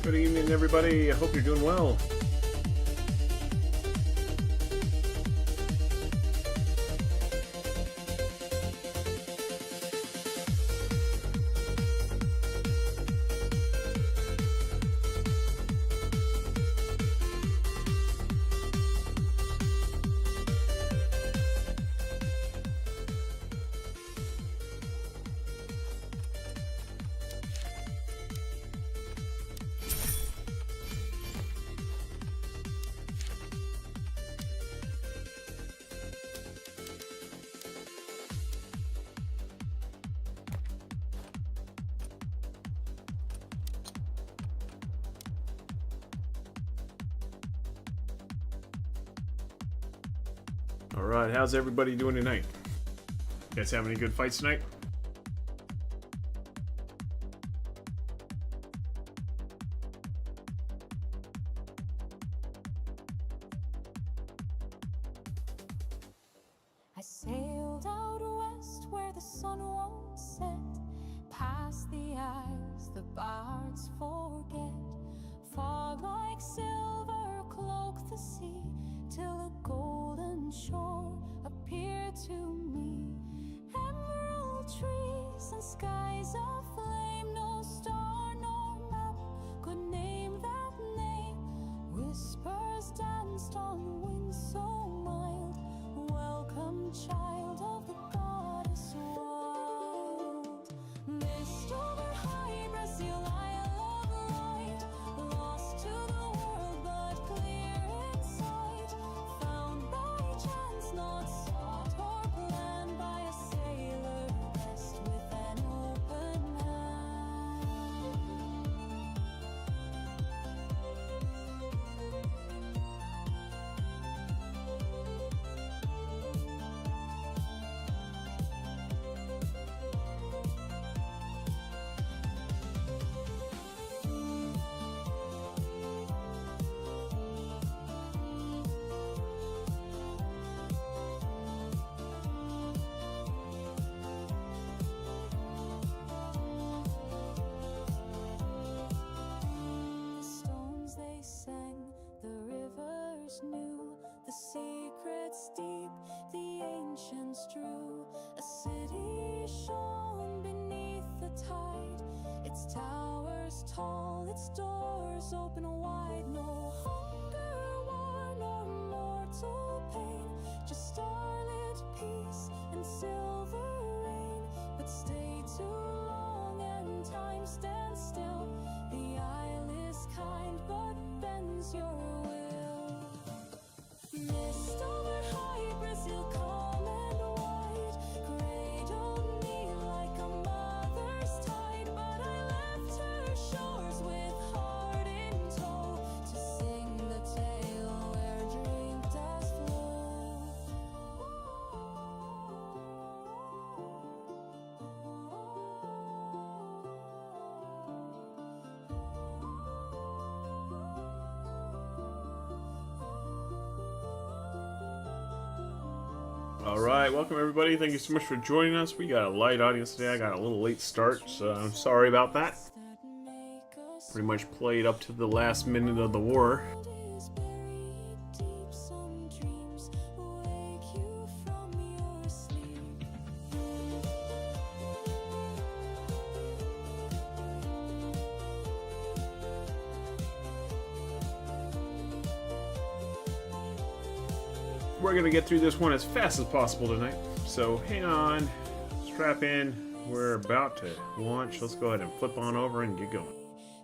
Good evening, everybody. I hope you're doing well. Alright, how's everybody doing tonight? You guys have any good fights tonight? I sailed out west where the sun won't set, past the eyes the bards forget. Fog like silver cloaked the sea, till a golden shore appeared to me. Emerald trees and skies aflame, no star nor map could name that name. Whispers danced on winds so mild, welcome child of the goddess wild. Mist over high Brazil, Isle of light, lost to the world but clear inside. Found by chance, not sought or planned, by a sailor blessed with an open hand. The stones they sang, the rivers knew, the secrets deep the ancients drew. A city shone beneath the tide, its towers tall, its doors open wide. No hunger, war, nor mortal pain, just starlit peace and silver rain. But stay too long and time stands still. The isle is kind but bends your will. Mist over high Brazil, calm and wide, cradled me like a mother's tide. But I left her shores with heart in tow, to sing the tale where drink does flow. Alright, welcome everybody. Thank you so much for joining us. We got a light audience today. I got a little late start, so I'm sorry about that. Pretty much played up to the last minute of the war. Is buried deep, some dreams wake you from your sleep. We're gonna get through this one as fast as possible tonight. So hang on, strap in. We're about to launch. Let's go ahead and flip on over and get going.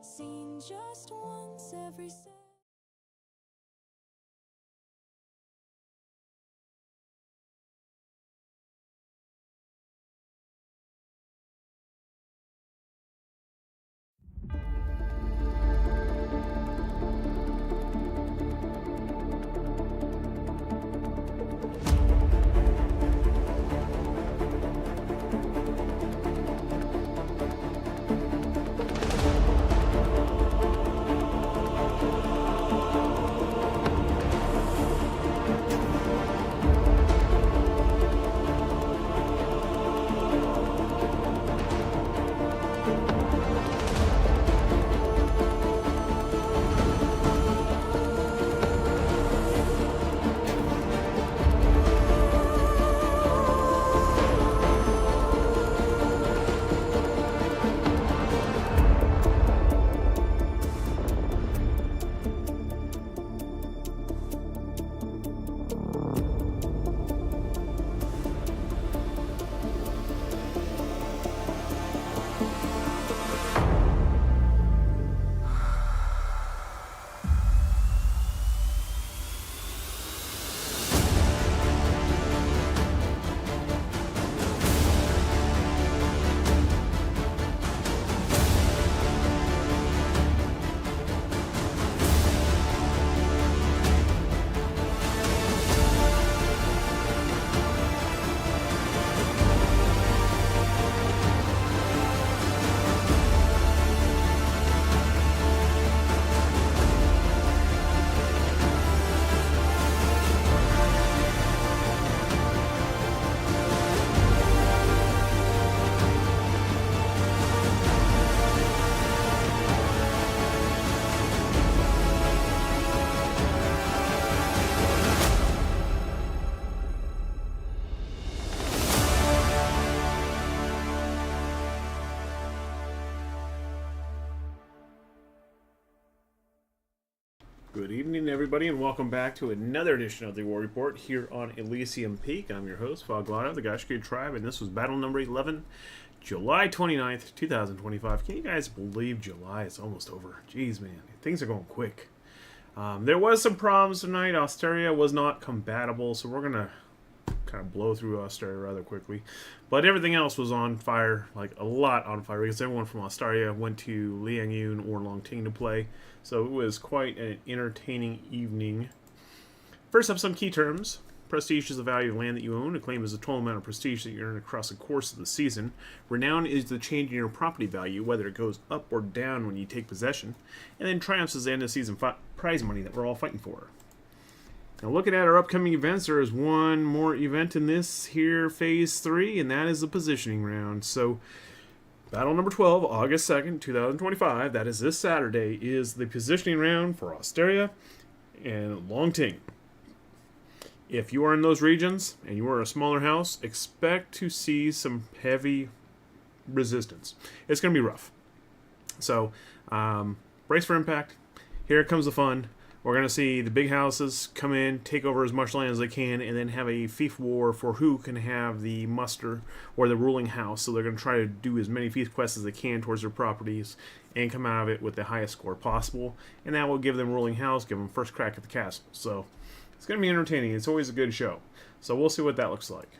Seen just once every Good evening, everybody, and welcome back to another edition of the War Report here on Elysium Peak. I'm your host, Foghladha, the Gashki tribe, and this was battle number 11, July 29th, 2025. Can you guys believe July is almost over? Jeez, man, things are going quick. There was some problems tonight. Australia was not compatible, so we're going to kind of blow through Australia rather quickly. But everything else was on fire, like a lot on fire, because everyone from Australia went to Liangyun or Longting to play. So it was quite an entertaining evening. First up, some key terms. Prestige is the value of land that you own. Acclaim is the total amount of prestige that you earn across the course of the season. Renown is the change in your property value, whether it goes up or down when you take possession. And then Triumphs is the end of season prize money that we're all fighting for. Now, looking at our upcoming events, there is one more event in this here Phase 3, and that is the positioning round. So, battle number 12, August 2nd, 2025, that is this Saturday, is the positioning round for Australia and Longting. If you are in those regions, and you are a smaller house, expect to see some heavy resistance. It's going to be rough. So, brace for impact. Here comes the fun. We're going to see the big houses come in, take over as much land as they can, and then have a fief war for who can have the muster or the ruling house. So they're going to try to do as many fief quests as they can towards their properties and come out of it with the highest score possible. And that will give them ruling house, give them first crack at the castle. So it's going to be entertaining. It's always a good show. So we'll see what that looks like.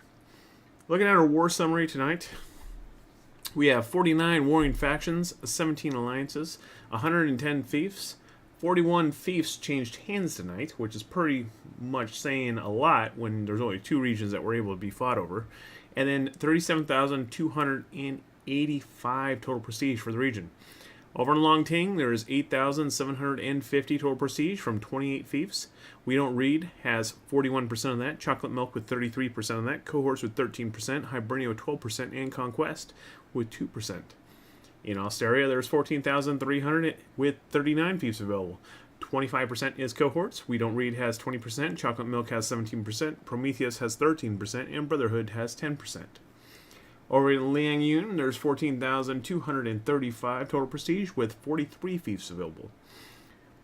Looking at our war summary tonight, we have 49 warring factions, 17 alliances, 110 fiefs. 41 fiefs changed hands tonight, which is pretty much saying a lot when there's only 2 regions that were able to be fought over. And then 37,285 total prestige for the region. Over in Longting, there is 8,750 total prestige from 28 fiefs. We Don't Read has 41% of that, Chocolate Milk with 33% of that, Cohorts with 13%, Hibernia with 12%, and Conquest with 2%. In Australia, there's 14,300 with 39 fiefs available. 25% is Cohorts. We Don't Read has 20%. Chocolate Milk has 17%. Prometheus has 13%. And Brotherhood has 10%. Over in Liangyun, there's 14,235 total prestige with 43 fiefs available.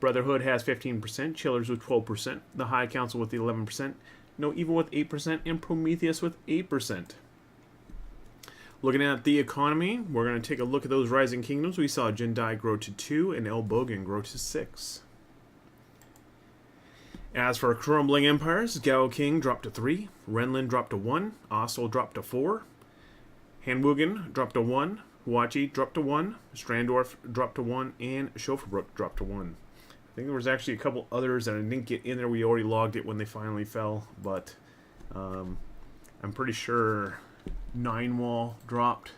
Brotherhood has 15%. Chillers with 12%. The High Council with 11%. No Evil with 8%. And Prometheus with 8%. Looking at the economy, we're going to take a look at those rising kingdoms. We saw Jindai grow to 2 and Elbogan grow to 6. As for crumbling empires, Gao King dropped to 3, Renlin dropped to 1, Osel dropped to 4, Hanwugen dropped to 1, Huachi dropped to 1, Strandorf dropped to 1, and Schoferbrook dropped to 1. I think there was actually a couple others that I didn't get in there. We already logged it when they finally fell, but I'm pretty sure 9 Wall dropped.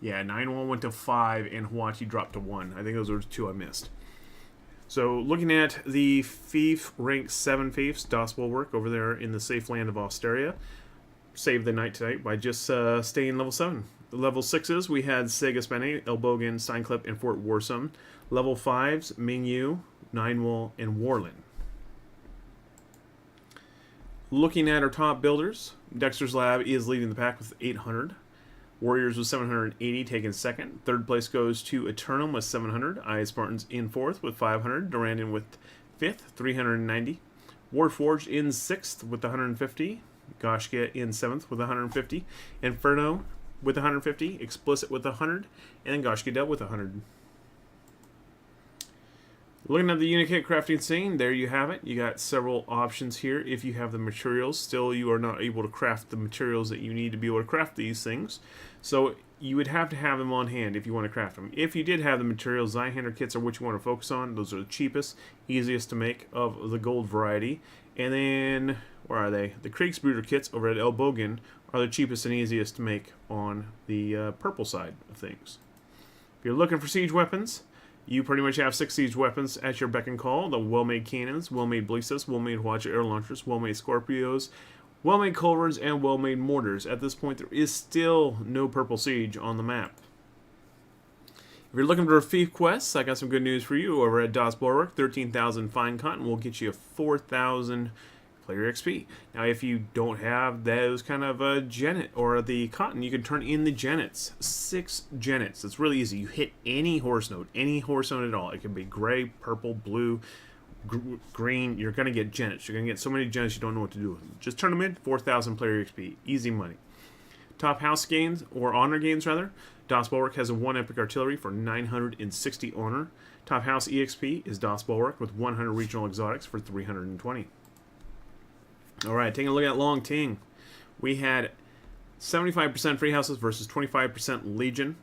Yeah, 9 Wall went to 5 and Huachi dropped to 1. I think those were 2 I missed. So looking at the fief, rank 7 fiefs, Das Bulwark over there in the safe land of Australia. Saved the night tonight by just staying level 7. The level 6s, we had Segas Bene, Elbogan, Steinclip, and Fort Warsum. Level 5s, Mingyu, 9 Wall, and Warlin. Looking at our top builders, Dexter's Lab is leading the pack with 800. Warriors with 780 taking second. Third place goes to Eternum with 700. I Spartans in fourth with 500. Durandon with fifth, 390. Warforged in sixth with 150. Goshka in seventh with 150. Inferno with 150. Explicit with 100. And Goshka Dub with 100. Looking at the unit kit crafting scene, there you have it. You got several options here. If you have the materials, still you are not able to craft the materials that you need to be able to craft these things. So you would have to have them on hand if you want to craft them. If you did have the materials, Zweihander kits are what you want to focus on. Those are the cheapest, easiest to make of the gold variety. And then, where are they? The Kriegsbrüder kits over at Elbogan are the cheapest and easiest to make on the purple side of things. If you're looking for siege weapons, you pretty much have 6 siege weapons at your beck and call. The well-made cannons, well-made ballistas, well-made Huacha air launchers, well-made Scorpios, well-made culverins, and well-made mortars. At this point, there is still no purple siege on the map. If you're looking for fief quests, I got some good news for you over at Das Bulwark. 13,000 fine cotton will get you 4,000 player XP. Now, if you don't have those kind of genet or the cotton, you can turn in the genets. 6 genets. It's really easy. You hit any horse node at all. It can be gray, purple, blue, green. You're going to get genets. You're going to get so many genets you don't know what to do with them. Just turn them in. 4,000 player XP. Easy money. Top house gains, or honor gains rather. Das Bulwark has a 1 epic artillery for 960 honor. Top house EXP is Das Bulwark with 100 regional exotics for 320. Alright, taking a look at Long Ting. We had 75% free houses versus 25% Legion.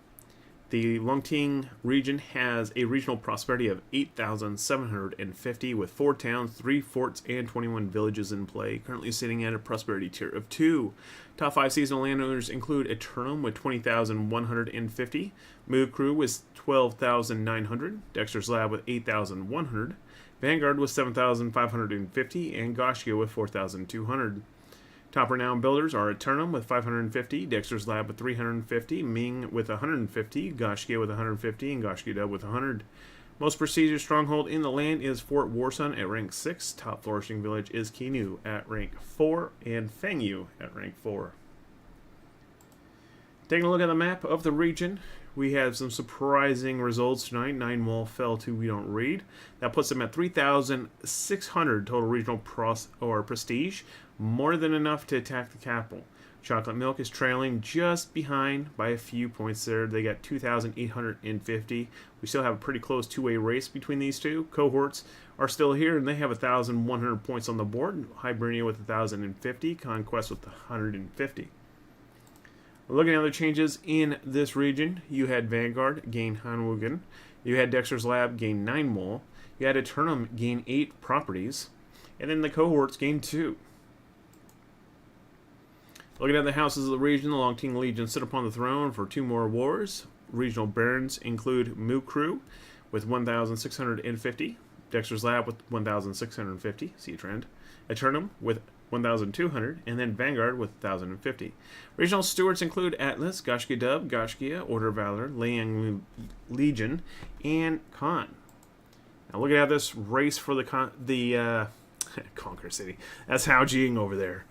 The Long Ting region has a regional prosperity of 8,750 with 4 towns, 3 forts, and 21 villages in play, currently sitting at a prosperity tier of 2. Top 5 seasonal landowners include Eternum with 20,150, Move Crew with 12,900, Dexter's Lab with 8,100, Vanguard with 7,550, and Goshkia with 4,200. Top renowned builders are Eternum with 550, Dexter's Lab with 350, Ming with 150, Goshkia with 150, and Goshkia with 100. Most prestigious stronghold in the land is Fort Warsun at rank 6. Top flourishing village is Kinu at rank 4, and Fengyu at rank 4. Taking a look at the map of the region, we have some surprising results tonight. 9 Wall fell to We Don't Read. That puts them at 3,600 total regional prestige, more than enough to attack the capital. Chocolate Milk is trailing just behind by a few points there. They got 2,850. We still have a pretty close two-way race between these two. Cohorts are still here, and they have 1,100 points on the board. Hibernia with 1,050. Conquest with 150. Looking at other changes in this region, you had Vanguard gain Hanwugen. You had Dexter's Lab gain 9 Wall. You had Eternum gain 8 properties. And then the cohorts gain 2. Looking at the houses of the region, the Long Ting Legion sit upon the throne for 2 more wars. Regional barons include Mukru with 1,650, Dexter's Lab with 1,650, see a trend, Eternum with 1,200, and then Vanguard with 1,050. Regional stewards include Atlas, Goshkia Dub, Goshkia, Order of Valor, Liang Legion, and Khan. Now looking at this race for the Conqueror City. That's Hao Jing over there.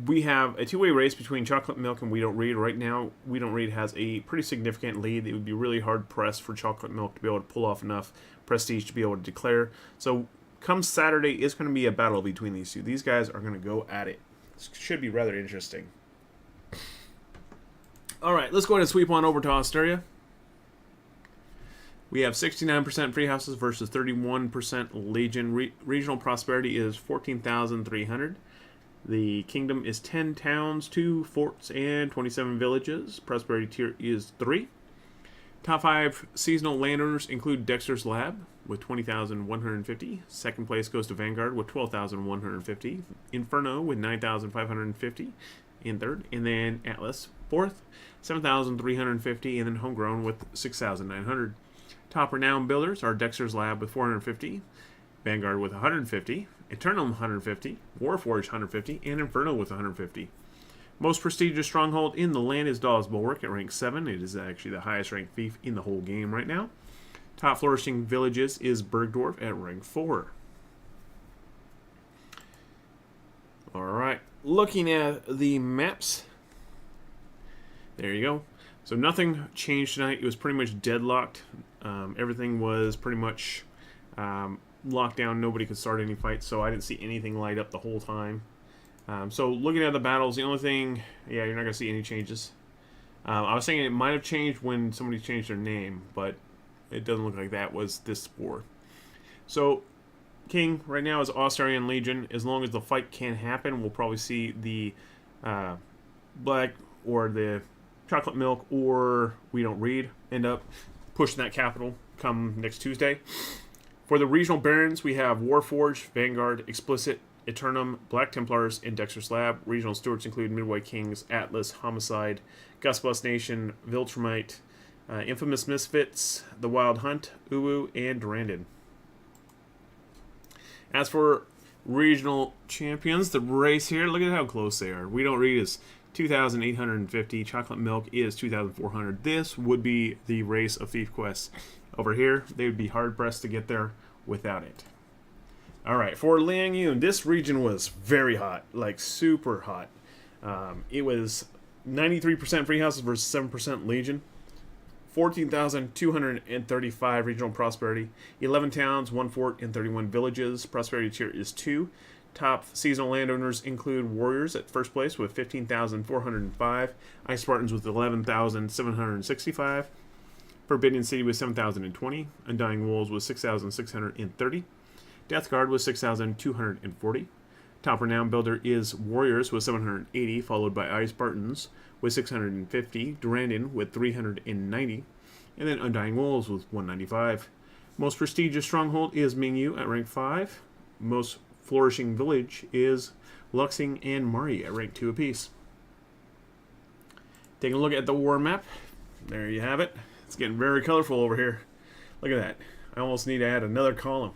We have a two-way race between Chocolate Milk and We Don't Read. Right now, We Don't Read has a pretty significant lead. It would be really hard-pressed for Chocolate Milk to be able to pull off enough prestige to be able to declare. So, come Saturday, it's going to be a battle between these two. These guys are going to go at it. This should be rather interesting. Alright, let's go ahead and sweep on over to Australia. We have 69% free houses versus 31% Legion. Regional prosperity is 14,300. The kingdom is 10 towns, 2 forts, and 27 villages. Prosperity tier is 3. Top 5 seasonal landowners include Dexter's Lab with 20,150. Second place goes to Vanguard with 12,150. Inferno with 9,550 in third. And then Atlas, fourth, 7,350. And then Homegrown with 6,900. Top renowned builders are Dexter's Lab with 450. Vanguard with 150. Eternum 150, Warforged 150, and Inferno with 150. Most prestigious stronghold in the land is Das Bulwark at rank 7. It is actually the highest ranked fief in the whole game right now. Top flourishing villages is Bergdorf at rank 4. Alright, looking at the maps. There you go. So nothing changed tonight. It was pretty much deadlocked. Everything was pretty much lockdown. Nobody could start any fights, so I didn't see anything light up the whole time. So looking at the battles, the only thing, yeah, you're not going to see any changes. I was saying it might have changed when somebody changed their name, but it doesn't look like that was this war. So King right now is Australian Legion. As long as the fight can happen, we'll probably see the Black or the Chocolate Milk or We Don't Read end up pushing that capital come next Tuesday. For the regional barons, we have Warforged, Vanguard, Explicit, Eternum, Black Templars, and Dexter's Lab. Regional stewards include Midway Kings, Atlas, Homicide, Gusbus Nation, Viltrumite, Infamous Misfits, The Wild Hunt, Uwu, and Durandon. As for regional champions, the race here, look at how close they are. We Don't Read is 2,850. Chocolate Milk is 2,400. This would be the race of Thief Quest. Over here, they would be hard-pressed to get there without it. All right, for Liang Yun, this region was very hot, like super hot. It was 93% free houses versus 7% Legion. 14,235 regional prosperity, 11 towns, 1 fort, and 31 villages. Prosperity tier is 2. Top seasonal landowners include Warriors at first place with 15,405, Ice Spartans with 11,765, Forbidden City with 7,020, Undying Wolves with 6,630, Death Guard with 6,240. Top renowned builder is Warriors with 780, followed by Ice Spartans with 650, Durandon with 390, and then Undying Wolves with 195. Most prestigious stronghold is Mingyu at rank 5. Most flourishing village is Luxing and Mari at rank 2 apiece. Taking a look at the war map. There you have it. It's getting very colorful over here. Look at that. I almost need to add another column.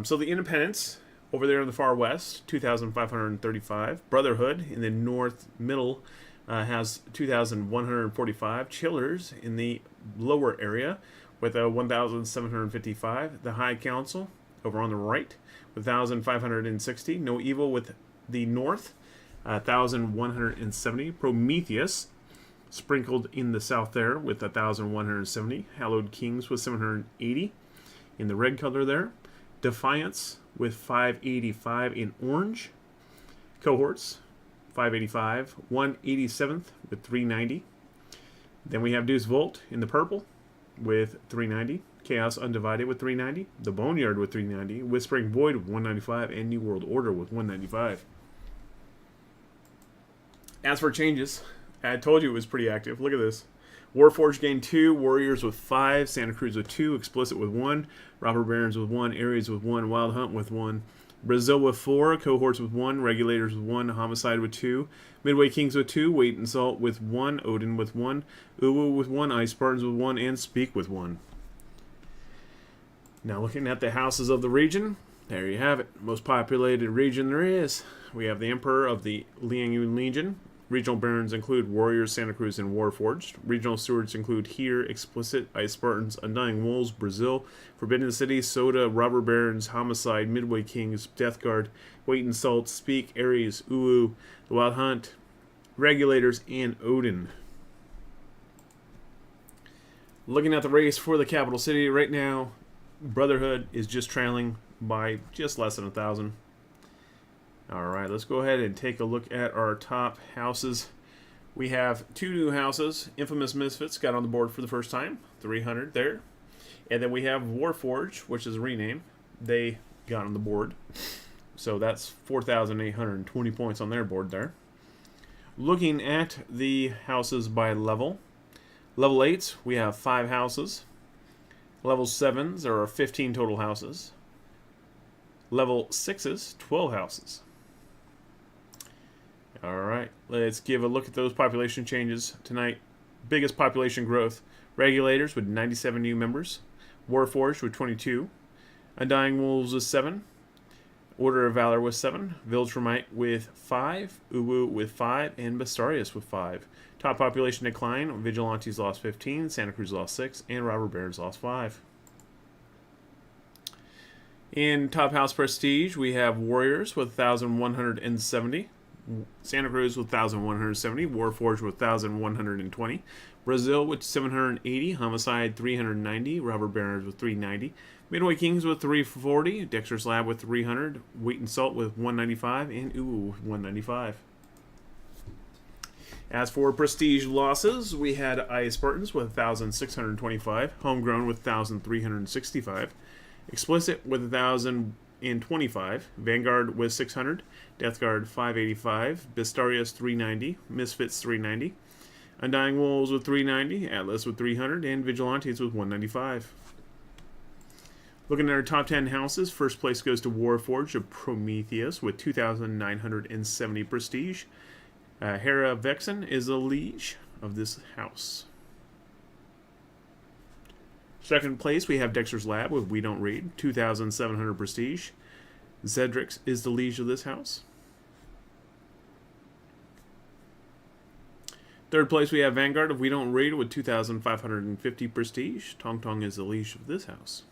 So the Independence over there in the far west, 2,535. Brotherhood in the north middle has 2,145. Chillers in the lower area with 1,755. The High Council over on the right with 1,560. No Evil with the north, 1,170. Prometheus sprinkled in the south there with 1,170. Hallowed Kings with 780 in the red color there. Defiance with 585 in orange. Cohorts, 585. 187th with 390. Then we have Deuce Volt in the purple with 390. Chaos Undivided with 390. The Boneyard with 390. Whispering Void with 195. And New World Order with 195. As for changes, I told you it was pretty active. Look at this. Warforged gained 2, Warriors with 5, Santa Cruz with 2, Explicit with 1, Robber Barons with 1, Ares with 1, Wild Hunt with 1, Brazil with 4, Cohorts with 1, Regulators with 1, Homicide with 2, Midway Kings with 2, Weight and Salt with 1, Odin with 1, Uwu with 1, Ice Spartans with 1, and Speak with 1. Now looking at the houses of the region, there you have it. Most populated region there is. We have the Emperor of the Liang Legion. Regional barons include Warriors, Santa Cruz, and Warforged. Regional stewards include Here, Explicit, Ice Spartans, Undying Wolves, Brazil, Forbidden City, Soda, Robber Barons, Homicide, Midway Kings, Death Guard, Weight and Salt, Speak, Ares, Uwu, The Wild Hunt, Regulators, and Odin. Looking at the race for the capital city right now, Brotherhood is just trailing by just less than 1,000. Alright, let's go ahead and take a look at our top houses. We have 2 new houses. Infamous Misfits got on the board for the first time, 300 there. And then we have Warforged, which is a rename. They got on the board. So that's 4,820 points on their board there. Looking at the houses by level. Level 8s, we have 5 houses. Level 7s, there are 15 total houses. Level 6s, 12 houses. Alright, let's give a look at those population changes tonight. Biggest population growth. Regulators with 97 new members. Warforged with 22. Undying Wolves with 7. Order of Valor with 7. Viltrumite with 5. Uwu with 5. And Bastarius with 5. Top population decline. Vigilantes lost 15. Santa Cruz lost 6. And Robber Barons lost 5. In Top House Prestige, we have Warriors with 1,170. Santa Cruz with 1,170. Warforged with 1,120. Brazil with 780. Homicide 390. Robber Barons with 390. Midway Kings with 340. Dexter's Lab with 300. Weight and Salt with 195. And Uwu with 195. As for prestige losses, we had Ice Spartans with 1,625. Homegrown with 1,365. Explicit with 1,025. Vanguard with 600. Death Guard 585. Bastarius 390. Misfits 390. Undying Wolves with 390. Atlas with 300. And Vigilantes with 195. Looking at our top 10 houses, first place goes to Warforged of Prometheus with 2,970 prestige. Hera Vexen is the liege of this house. Second place, we have Dexter's Lab with We Don't Read, 2,700 prestige. Zedrix is the liege of this house. Third place, we have Vanguard of We Don't Read with 2,550 prestige. Tong Tong is the liege of this house.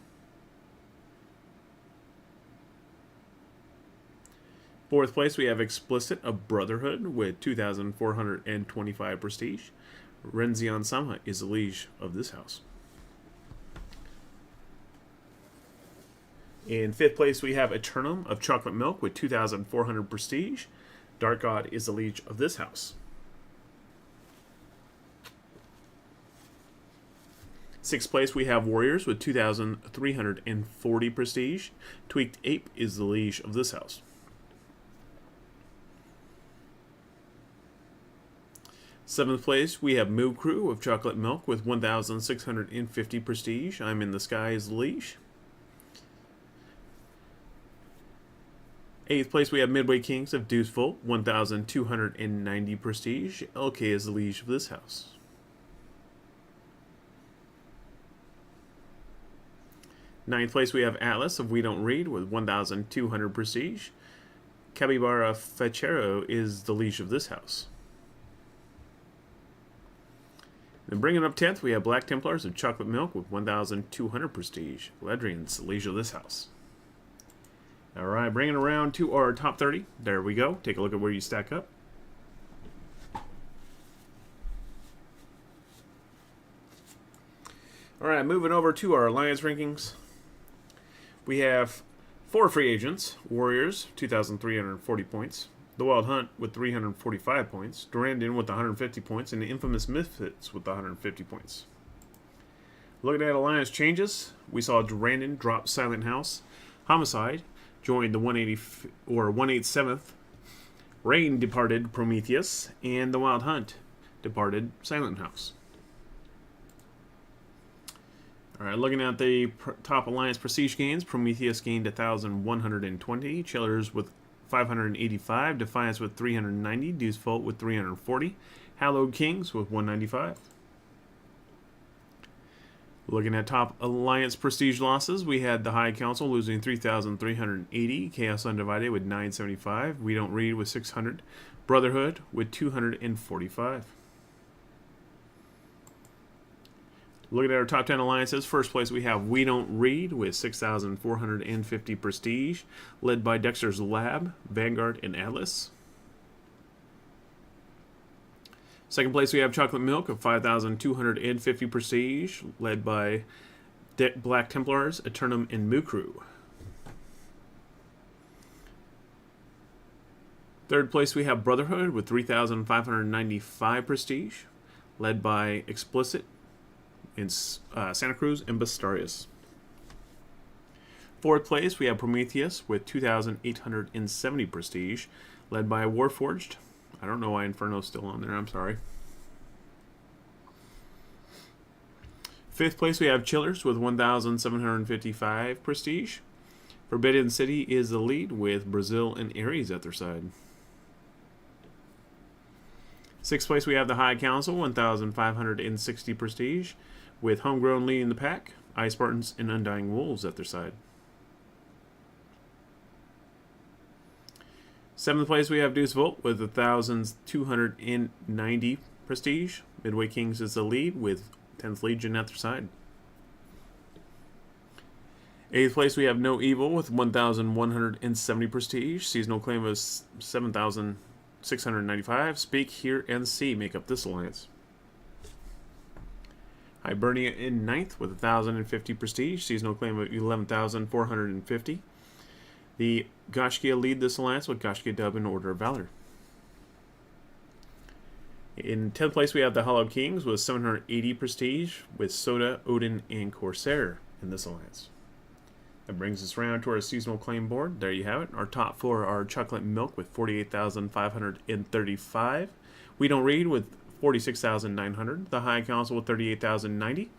Fourth place, we have Explicit of Brotherhood with 2,425 prestige. Renzion Sama is the liege of this house. In fifth place, we have Eternum of Chocolate Milk with 2,400 prestige. Dark God is the liege of this house. Sixth place, we have Warriors with 2,340 prestige. Tweaked Ape is the liege of this house. Seventh place, we have Moo Crew of Chocolate Milk with 1,650 prestige. I'm in the Sky is the liege. Eighth place, we have Midway Kings of Deuceful, 1,290 prestige. LK is the liege of this house. Ninth place, we have Atlas of We Don't Read with 1,200 prestige. Capybara Fachero is the liege of this house. Then bringing up 10th, we have Black Templars of Chocolate Milk with 1,200 prestige. Ledrian's the liege of this house. All right, bringing around to our top 30. There we go. Take a look at where you stack up. All right, moving over to our alliance rankings. We have 4 free agents. Warriors, 2,340 points. The Wild Hunt with 345 points. Durandon with 150 points. And the Infamous Misfits with 150 points. Looking at alliance changes, we saw Durandon drop Silent House. Homicide joined the 187th. Rain departed Prometheus, and the Wild Hunt departed Silent House. All right, looking at the top alliance prestige gains, Prometheus gained 1,120, Chillers with 585, Defiance with 390, Deuce Fault with 340, Hallowed Kings with 195. Looking at top alliance prestige losses, we had the High Council losing 3,380, Chaos Undivided with 975, We Don't Read with 600, Brotherhood with 245. Looking at our top 10 alliances, first place we have We Don't Read with 6,450 prestige, led by Dexter's Lab, Vanguard, and Atlas. Second place, we have Chocolate Milk of 5,250 prestige, led by Black Templars, Eternum, and Moo Crew. Third place, we have Brotherhood with 3,595 prestige, led by Explicit in Santa Cruz and Bastarius. Fourth place, we have Prometheus with 2,870 prestige, led by Warforged. I don't know why Inferno's still on there, I'm sorry. Fifth place, we have Chillers with 1,755 prestige. Forbidden City is the lead with Brazil and Ares at their side. Sixth place, we have the High Council, 1,560 prestige, with Homegrown leading the pack, Ice Spartans and Undying Wolves at their side. Seventh place, we have Deuce Volt with 1,290 prestige. Midway Kings is the lead with 10th Legion at their side. Eighth place, we have No Evil with 1,170 prestige. Seasonal claim of 7,695. Speak, Hear, and See make up this alliance. Hibernia in 9th with 1,050 prestige. Seasonal claim of 11,450. The Gashkia lead this alliance with Gashkia Dub and Order of Valor. In 10th place, we have the Hollow Kings with 780 prestige, with Soda, Odin, and Corsair in this alliance. That brings us around to our seasonal claim board. There you have it. Our top 4 are Chocolate Milk with 48,535. We Don't Read with 46,900. The High Council with 38,090.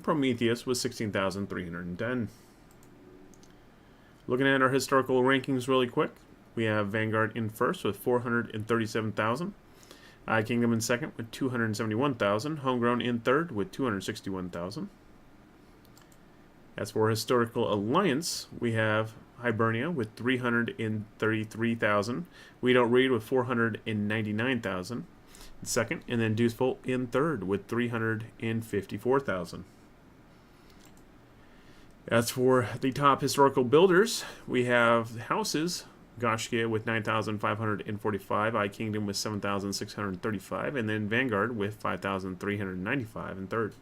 Prometheus with 16,310. Looking at our historical rankings really quick, we have Vanguard in first with 437,000. Kingdom in second with 271,000. Homegrown in third with 261,000. As for Historical Alliance, we have Hibernia with 333,000. We Don't Read with 499,000 in second, and then Deuceful in third with 354,000. As for the top historical builders, we have houses Gashkia with 9,545, I Kingdom with 7,635, and then Vanguard with 5,395 in third.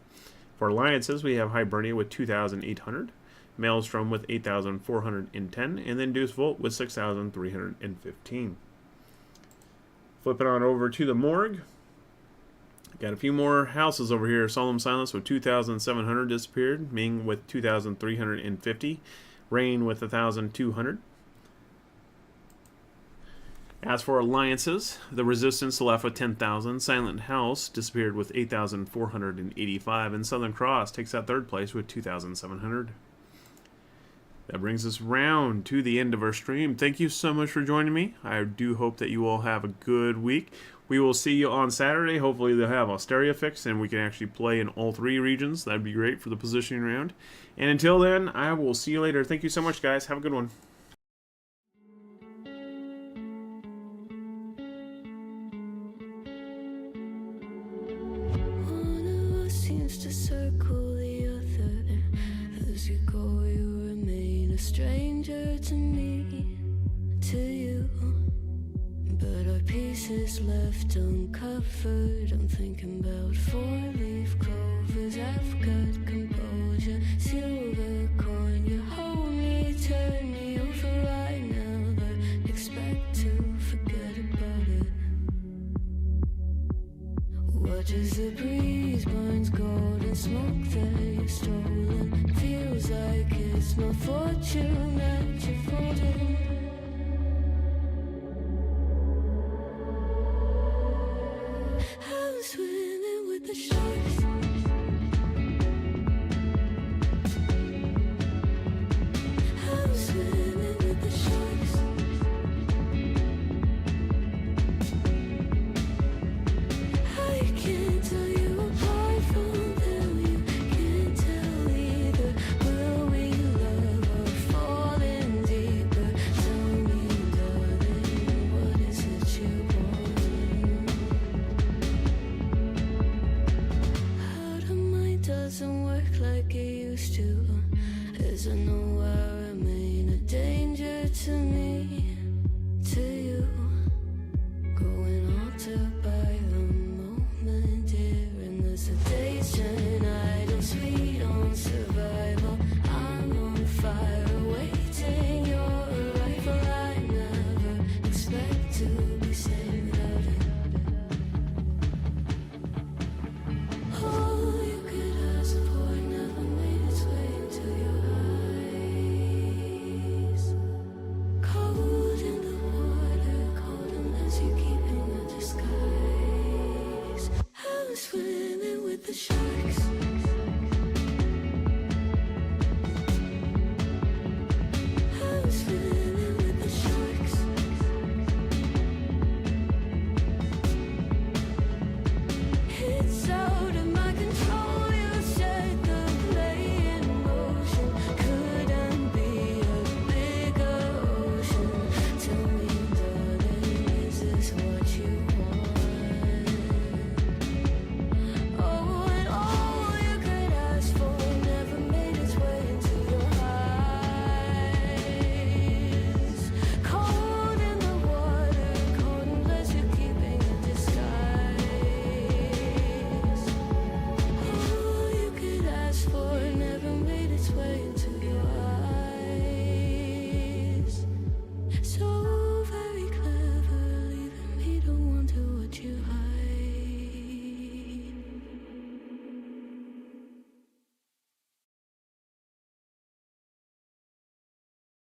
For alliances, we have Hibernia with 2,800, Maelstrom with 8,410, and then Deuce Volt with 6,315. Flipping on over to the Morgue. Got a few more houses over here. Solemn Silence with 2,700 disappeared. Ming with 2,350. Rain with 1,200. As for alliances, the Resistance left with 10,000. Silent House disappeared with 8,485. And Southern Cross takes that third place with 2,700. That brings us round to the end of our stream. Thank you so much for joining me. I do hope that you all have a good week. We will see you on Saturday. Hopefully they'll have Austeria fixed and we can actually play in all three regions. That'd be great for the positioning round. And until then, I will see you later. Thank you so much, guys. Have a good one. One of us seems to circle the other. As you go, you remain a stranger to me, to you. But our pieces left uncovered. I'm thinking about four-leaf clovers. I've got composure. Silver coin, you hold me, turn me over right now. But expect to forget about it. Watch as the breeze burns golden smoke that you've stolen. Feels like it's my fortune that you're folding. I'm swimming with the sharks. I'm swimming with the sharks. I can't tell you apart from them. You can't tell either. Will we love or fall in deeper? Tell me, darling, what is it you want? How the mind doesn't work like it used to. As I know I remain a danger to me.